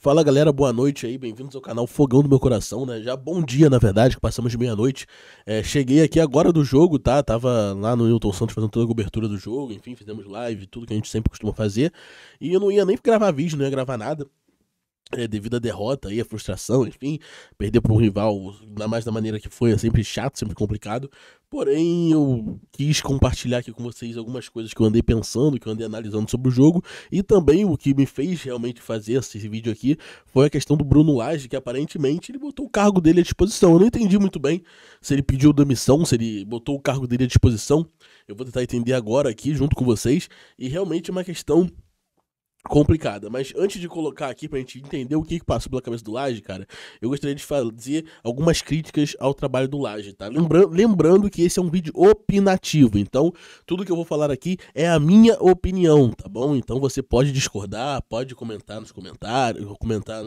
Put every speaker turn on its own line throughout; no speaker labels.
Fala galera, boa noite aí, bem-vindos ao canal Fogão do Meu Coração, né? Já bom dia, na verdade, que passamos de meia-noite. Cheguei aqui agora do jogo, tá? Tava lá no Newton Santos fazendo toda a cobertura do jogo, enfim, fizemos live, tudo que a gente sempre costuma fazer. E eu não ia nem gravar vídeo, não ia gravar nada. Devido à derrota aí, a frustração, enfim, perder para um rival, ainda mais da maneira que foi, é sempre chato, sempre complicado. Porém, eu quis compartilhar aqui com vocês algumas coisas que eu andei pensando, que eu andei analisando sobre o jogo, e também o que me fez realmente fazer esse vídeo aqui foi a questão do Bruno Lage, que aparentemente ele botou o cargo dele à disposição. Eu não entendi muito bem se ele pediu demissão, se ele botou o cargo dele à disposição. Eu vou tentar entender agora aqui, junto com vocês, e realmente é uma questão complicada, mas antes de colocar aqui pra gente entender o que passou pela cabeça do Lage, cara, eu gostaria de fazer algumas críticas ao trabalho do Lage, tá? Lembrando que esse é um vídeo opinativo, então tudo que eu vou falar aqui é a minha opinião, tá bom? Então você pode discordar, pode comentar nos comentários, comentar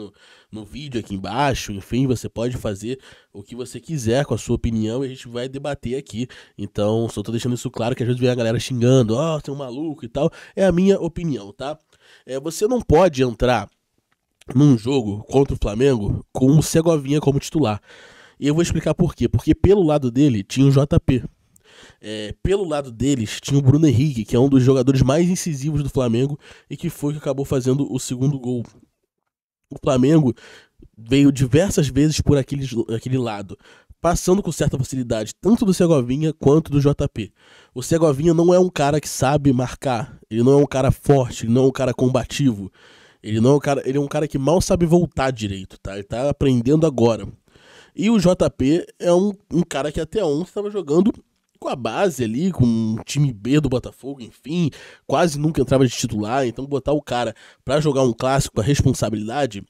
no vídeo aqui embaixo, enfim, você pode fazer o que você quiser com a sua opinião e a gente vai debater aqui. Então, só tô deixando isso claro, que às vezes vem a galera xingando, você é um maluco e tal, é a minha opinião, tá? Você não pode entrar num jogo contra o Flamengo com o Segovinha como titular. E eu vou explicar por quê. Porque pelo lado dele tinha o JP. Pelo lado deles tinha o Bruno Henrique, que é um dos jogadores mais incisivos do Flamengo e que foi que acabou fazendo o segundo gol. O Flamengo veio diversas vezes por aquele lado, passando com certa facilidade, tanto do Segovinha quanto do JP. O Segovinha não é um cara que sabe marcar, ele não é um cara forte, ele não é um cara combativo, ele é um cara que mal sabe voltar direito, tá? Ele tá aprendendo agora. E o JP é um cara que até ontem estava jogando com a base ali, com o time B do Botafogo, enfim, quase nunca entrava de titular, então botar o cara pra jogar um clássico, a responsabilidade,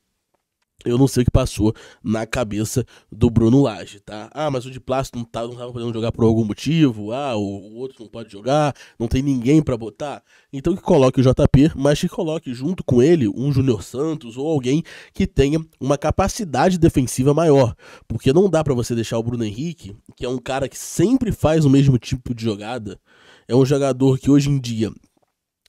eu não sei o que passou na cabeça do Bruno Lage, tá? Mas o de Plástico não tava podendo jogar por algum motivo, o outro não pode jogar, não tem ninguém pra botar. Então que coloque o JP, mas que coloque junto com ele um Júnior Santos ou alguém que tenha uma capacidade defensiva maior. Porque não dá pra você deixar o Bruno Henrique, que é um cara que sempre faz o mesmo tipo de jogada, é um jogador que hoje em dia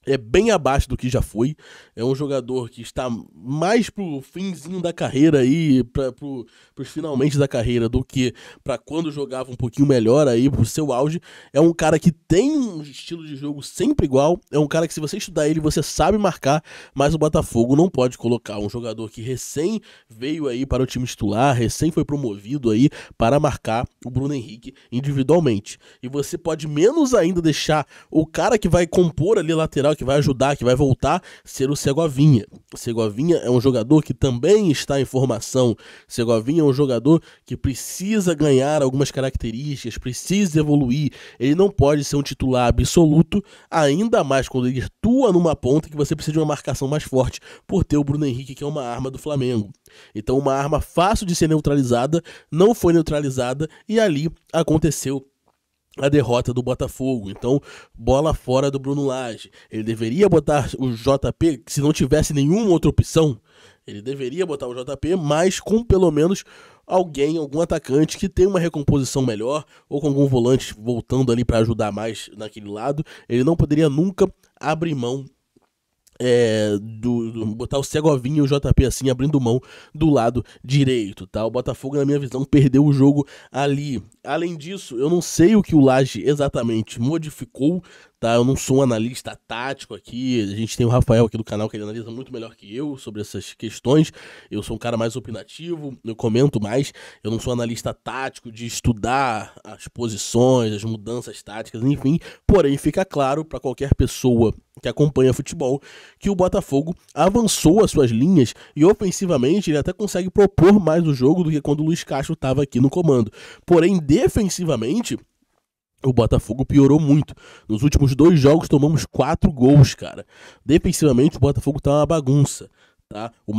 é bem abaixo do que já foi. É um jogador que está mais pro finzinho da carreira aí, pros finalmente da carreira, do que para quando jogava um pouquinho melhor aí, pro seu auge. É um cara que tem um estilo de jogo sempre igual. É um cara que, se você estudar ele, você sabe marcar. Mas o Botafogo não pode colocar um jogador que recém veio aí para o time titular, recém foi promovido aí para marcar o Bruno Henrique individualmente. E você pode menos ainda deixar o cara que vai compor ali a lateral, que vai ajudar, que vai voltar, ser o Segovinha. O Segovinha é um jogador que também está em formação. O Segovinha é um jogador que precisa ganhar algumas características, precisa evoluir. Ele não pode ser um titular absoluto, ainda mais quando ele atua numa ponta que você precisa de uma marcação mais forte, por ter o Bruno Henrique, que é uma arma do Flamengo. Então, uma arma fácil de ser neutralizada, não foi neutralizada e ali aconteceu a derrota do Botafogo. Então, bola fora do Bruno Lage. Ele deveria botar o JP, se não tivesse nenhuma outra opção, ele deveria botar o JP, mas com pelo menos algum atacante que tem uma recomposição melhor, ou com algum volante voltando ali para ajudar mais naquele lado. Ele não poderia nunca abrir mão botar o Segovinha e o JP assim, abrindo mão do lado direito, tá? O Botafogo, na minha visão, perdeu o jogo ali. Além disso, eu não sei o que o Lage exatamente modificou, tá? Eu não sou um analista tático aqui, a gente tem o Rafael aqui do canal que ele analisa muito melhor que eu sobre essas questões. Eu sou um cara mais opinativo, eu comento mais, eu não sou analista tático de estudar as posições, as mudanças táticas, enfim. Porém, fica claro para qualquer pessoa que acompanha futebol que o Botafogo avançou as suas linhas e ofensivamente ele até consegue propor mais o jogo do que quando o Luiz Castro estava aqui no comando. Porém, defensivamente, o Botafogo piorou muito. Nos últimos 2 jogos tomamos 4 gols, cara. Defensivamente o Botafogo tá uma bagunça, tá? O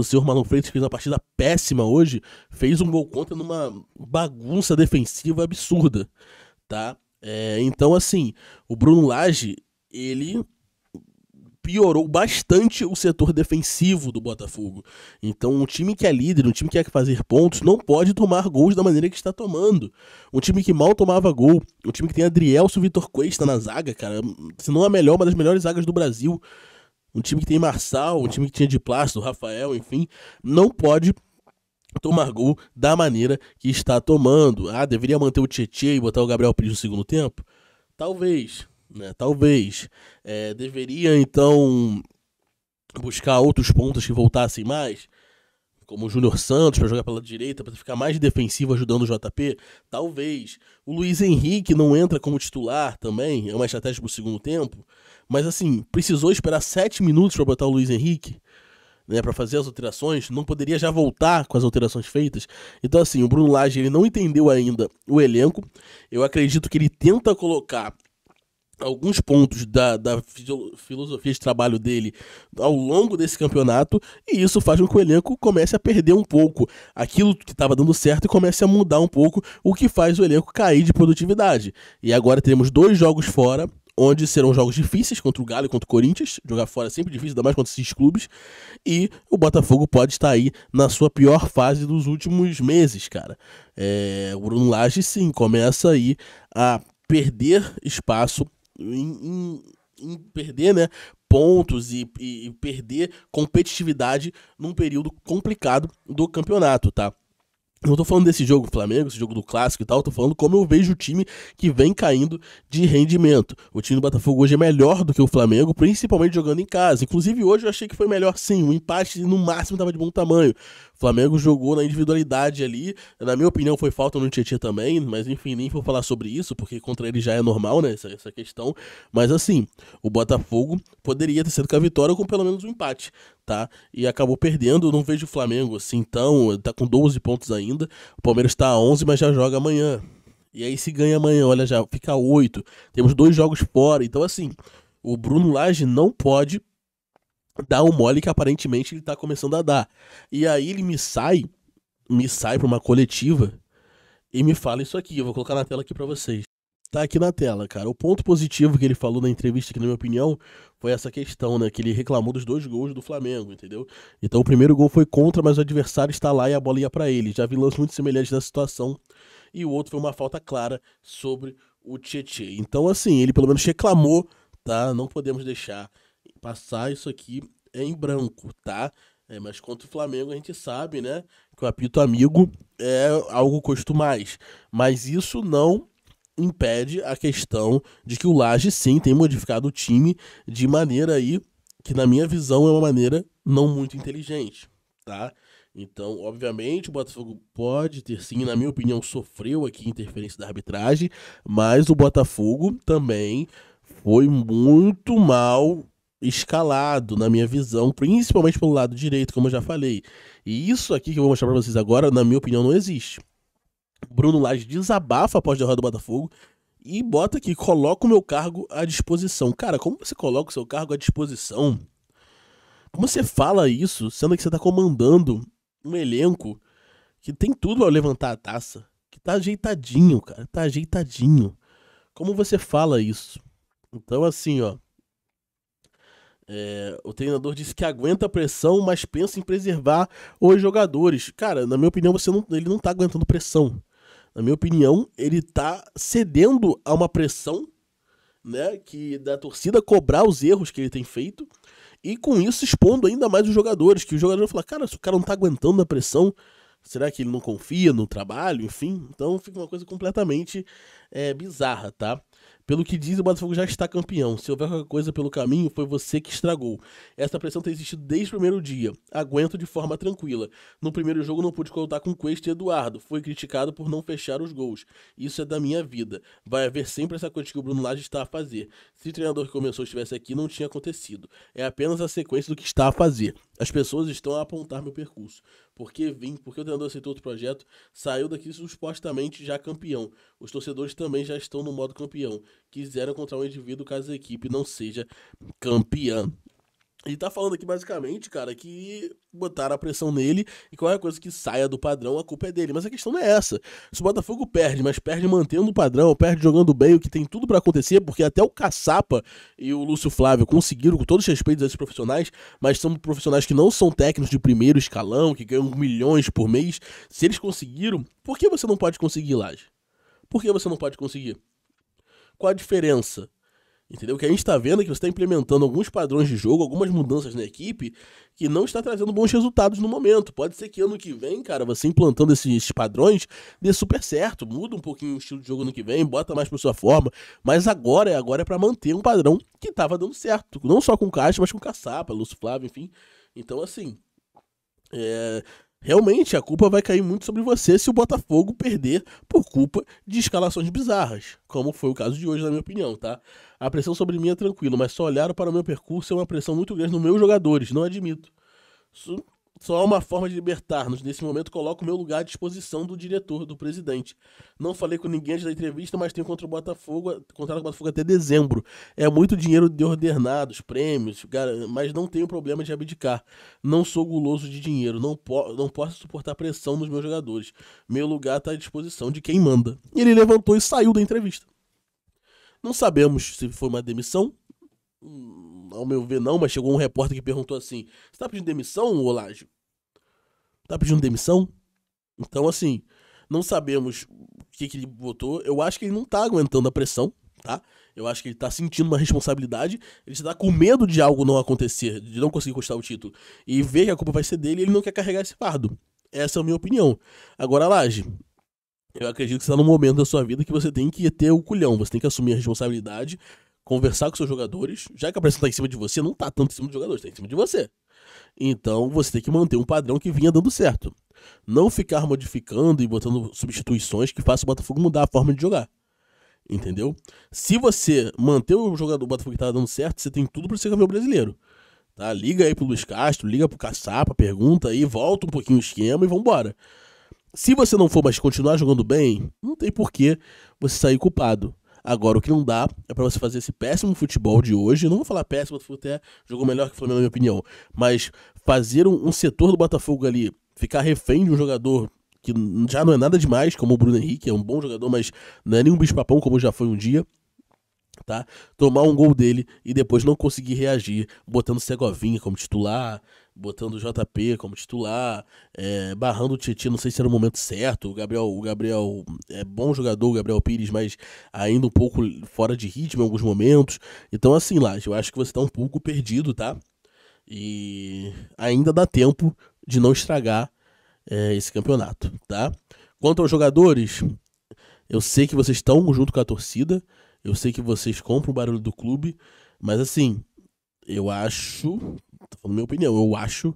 senhor Marlon Freitas, fez uma partida péssima hoje, fez um gol contra numa bagunça defensiva absurda, tá? Então, assim, o Bruno Lage, ele piorou bastante o setor defensivo do Botafogo. Então, um time que é líder, um time que quer fazer pontos, não pode tomar gols da maneira que está tomando. Um time que mal tomava gol, um time que tem Adrielson e Vitor Cuesta na zaga, cara, se não a melhor, uma das melhores zagas do Brasil. um time que tem Marçal, um time que tinha de Plácido, Rafael, enfim, não pode tomar gol da maneira que está tomando. Ah, deveria manter o Tietê e botar o Gabriel Pires no segundo tempo? Talvez, né? Talvez. Deveria, então, buscar outros pontos que voltassem mais, como o Júnior Santos, para jogar pela direita, para ficar mais defensivo ajudando o JP? Talvez. O Luiz Henrique não entra como titular também, é uma estratégia para o segundo tempo, mas assim, precisou esperar 7 minutos para botar o Luiz Henrique, né, para fazer as alterações, não poderia já voltar com as alterações feitas? Então assim, o Bruno Lage, ele não entendeu ainda o elenco. Eu acredito que ele tenta colocar alguns pontos da filosofia de trabalho dele ao longo desse campeonato, e isso faz com que o elenco comece a perder um pouco aquilo que estava dando certo e comece a mudar um pouco, o que faz o elenco cair de produtividade. E agora teremos 2 jogos fora, onde serão jogos difíceis contra o Galo e contra o Corinthians. Jogar fora é sempre difícil, ainda mais contra esses clubes. E o Botafogo pode estar aí na sua pior fase dos últimos meses, cara. O Bruno Lage, sim, começa aí a perder espaço, em perder, né, pontos e perder competitividade num período complicado do campeonato, tá? Eu não tô falando desse jogo do Flamengo, esse jogo do Clássico e tal, eu tô falando como eu vejo o time que vem caindo de rendimento. O time do Botafogo hoje é melhor do que o Flamengo, principalmente jogando em casa. Inclusive hoje eu achei que foi melhor sim, o empate no máximo tava de bom tamanho. O Flamengo jogou na individualidade ali, na minha opinião foi falta no Tietê também, mas enfim, nem vou falar sobre isso, porque contra ele já é normal, né, essa questão. Mas assim, o Botafogo poderia ter sido com a vitória ou com pelo menos um empate, tá? E acabou perdendo. Eu não vejo o Flamengo assim, então, tá com 12 pontos ainda. O Palmeiras tá a 11, mas já joga amanhã. E aí se ganha amanhã, olha, já fica 8. Temos 2 jogos fora. Então assim, o Bruno Lage não pode dar o mole que aparentemente ele tá começando a dar. E aí ele me sai pra uma coletiva e me fala isso aqui. Eu vou colocar na tela aqui pra vocês. Tá aqui na tela, cara. O ponto positivo que ele falou na entrevista, que na minha opinião, foi essa questão, né? Que ele reclamou dos 2 gols do Flamengo, entendeu? Então o primeiro gol foi contra, mas o adversário está lá e a bola ia pra ele. Já vi lances muito semelhantes nessa situação. E o outro foi uma falta clara sobre o Tietê. Então, assim, ele pelo menos reclamou, tá? Não podemos deixar passar isso aqui em branco, tá? Mas contra o Flamengo a gente sabe, né? Que o apito amigo é algo custo mais. Mas isso não impede a questão de que o Lage sim tem modificado o time de maneira aí que na minha visão é uma maneira não muito inteligente, tá? Então, obviamente, o Botafogo pode ter sim, na minha opinião, sofreu aqui interferência da arbitragem, mas o Botafogo também foi muito mal escalado, na minha visão, principalmente pelo lado direito, como eu já falei. E isso aqui que eu vou mostrar pra vocês agora, na minha opinião, não existe. Bruno Lage desabafa após a derrota do Botafogo e bota aqui, coloca o meu cargo à disposição. Cara, como você coloca o seu cargo à disposição? Como você fala isso, sendo que você tá comandando um elenco que tem tudo pra levantar a taça? Que tá ajeitadinho, cara, tá ajeitadinho. Como você fala isso? Então, assim, ó, o treinador disse que aguenta a pressão, mas pensa em preservar os jogadores. Cara, na minha opinião, ele não tá aguentando pressão. Na minha opinião, ele tá cedendo a uma pressão, né, que da torcida cobrar os erros que ele tem feito, e com isso expondo ainda mais os jogadores, que o jogador fala, cara, se o cara não tá aguentando a pressão, será que ele não confia no trabalho? Enfim, então fica uma coisa completamente bizarra, tá? Pelo que diz, o Botafogo já está campeão. Se houver qualquer coisa pelo caminho, foi você que estragou. Essa pressão tem existido desde o primeiro dia. Aguento de forma tranquila. No primeiro jogo não pude contar com Cuesta e Eduardo. Foi criticado por não fechar os gols. Isso é da minha vida. Vai haver sempre essa coisa que o Bruno Lage está a fazer. Se o treinador que começou estivesse aqui, não tinha acontecido. É apenas a sequência do que está a fazer. As pessoas estão a apontar meu percurso. Porque o treinador aceitou outro projeto, saiu daqui supostamente já campeão. Os torcedores também já estão no modo campeão. Quiseram encontrar um indivíduo caso a equipe não seja campeã. Ele tá falando aqui basicamente, cara, que botaram a pressão nele e qualquer coisa que saia do padrão, a culpa é dele. Mas a questão não é essa. Se o Botafogo perde, mas perde mantendo o padrão, perde jogando bem, o que tem tudo pra acontecer, porque até o Caçapa e o Lúcio Flávio conseguiram, com todos os respeitos a esses profissionais, mas são profissionais que não são técnicos de primeiro escalão, que ganham milhões por mês. Se eles conseguiram, por que você não pode conseguir, Lage? Por que você não pode conseguir? Qual a diferença Entendeu? O que a gente tá vendo é que você está implementando alguns padrões de jogo, algumas mudanças na equipe, que não está trazendo bons resultados no momento. Pode ser que ano que vem, cara, você implantando esses padrões, dê super certo, muda um pouquinho o estilo de jogo ano que vem, bota mais pra sua forma, mas agora é para manter um padrão que tava dando certo, não só com o Caixa, mas com o Caçapa, Lúcio Flávio, enfim. Então, assim, é, realmente a culpa vai cair muito sobre você se o Botafogo perder por culpa de escalações bizarras, como foi o caso de hoje, na minha opinião, tá? A pressão sobre mim é tranquila, mas só olhar para o meu percurso é uma pressão muito grande nos meus jogadores, não admito. Isso só há uma forma de libertar-nos. Nesse momento, coloco o meu lugar à disposição do diretor, do presidente. Não falei com ninguém antes da entrevista, mas tenho contra o Botafogo, contrato com o Botafogo até dezembro. É muito dinheiro de ordenados, prêmios, mas não tenho problema de abdicar. Não sou guloso de dinheiro, não posso suportar pressão nos meus jogadores. Meu lugar está à disposição de quem manda. Ele levantou e saiu da entrevista. Não sabemos se foi uma demissão. Ao meu ver, não, mas chegou um repórter que perguntou assim: Você tá pedindo demissão, Olágio? Tá pedindo demissão? Então, assim, não sabemos o que ele votou. Eu acho que ele não tá aguentando a pressão, tá? Eu acho que ele tá sentindo uma responsabilidade. Ele está com medo de algo não acontecer, de não conseguir conquistar o título. E ver que a culpa vai ser dele e ele não quer carregar esse fardo. Essa é a minha opinião. Agora, Laje, eu acredito que você está num momento da sua vida que você tem que ter o culhão, você tem que assumir a responsabilidade, conversar com seus jogadores, já que a pressão tá em cima de você, não tá tanto em cima dos jogadores, tá em cima de você. Então você tem que manter um padrão que vinha dando certo. Não ficar modificando e botando substituições que façam o Botafogo mudar a forma de jogar. Entendeu? Se você manter o jogador do Botafogo que tá dando certo, você tem tudo para ser campeão brasileiro. Tá? Liga aí pro Luiz Castro, liga pro Caçapa, pergunta aí, volta um pouquinho o esquema e vambora. Se você não for mais continuar jogando bem, não tem porquê você sair culpado. Agora, o que não dá é pra você fazer esse péssimo futebol de hoje. Eu não vou falar péssimo, o Botafogo até jogou melhor que o Flamengo, na minha opinião. Mas fazer um setor do Botafogo ali, ficar refém de um jogador que já não é nada demais, como o Bruno Henrique, é um bom jogador, mas não é nenhum bicho-papão como já foi um dia. Tá? Tomar um gol dele e depois não conseguir reagir, botando Segovinha como titular, botando o JP como titular, barrando o Tietchan, não sei se era o momento certo. O Gabriel é bom jogador, o Gabriel Pires, mas ainda um pouco fora de ritmo em alguns momentos. Então, assim, Laje, eu acho que você tá um pouco perdido, tá? E ainda dá tempo de não estragar esse campeonato, tá? Quanto aos jogadores, eu sei que vocês estão junto com a torcida. Eu sei que vocês compram o barulho do clube, mas assim, eu acho, tô falando minha opinião, eu acho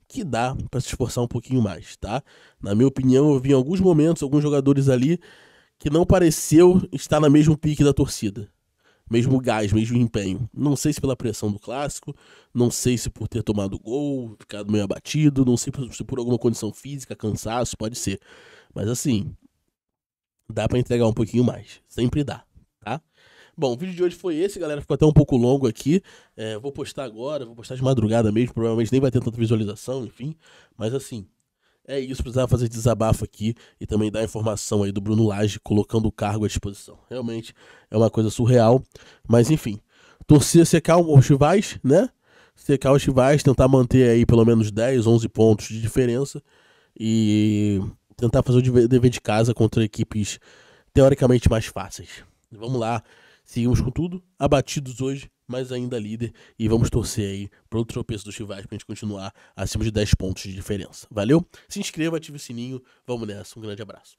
que dá pra se esforçar um pouquinho mais, tá? Na minha opinião, eu vi em alguns momentos alguns jogadores ali que não pareceu estar na mesmo pique da torcida. Mesmo gás, mesmo empenho. Não sei se pela pressão do clássico, não sei se por ter tomado gol, ficado meio abatido, não sei se por alguma condição física, cansaço, pode ser. Mas assim, dá pra entregar um pouquinho mais. Sempre dá, tá? Bom, o vídeo de hoje foi esse, galera. Ficou até um pouco longo aqui. Vou postar agora, vou postar de madrugada mesmo. Provavelmente nem vai ter tanta visualização, enfim. Mas assim, é isso. Precisava fazer desabafo aqui e também dar informação aí do Bruno Lage colocando o cargo à disposição. Realmente é uma coisa surreal. Mas enfim, torcer, secar os rivais, né? Secar os rivais, tentar manter aí pelo menos 10, 11 pontos de diferença. E tentar fazer o dever de casa contra equipes teoricamente mais fáceis. Vamos lá, seguimos com tudo, abatidos hoje, mas ainda líder, e vamos torcer aí pro tropeço dos rivais pra gente continuar acima de 10 pontos de diferença. Valeu? Se inscreva, ative o sininho, vamos nessa, um grande abraço.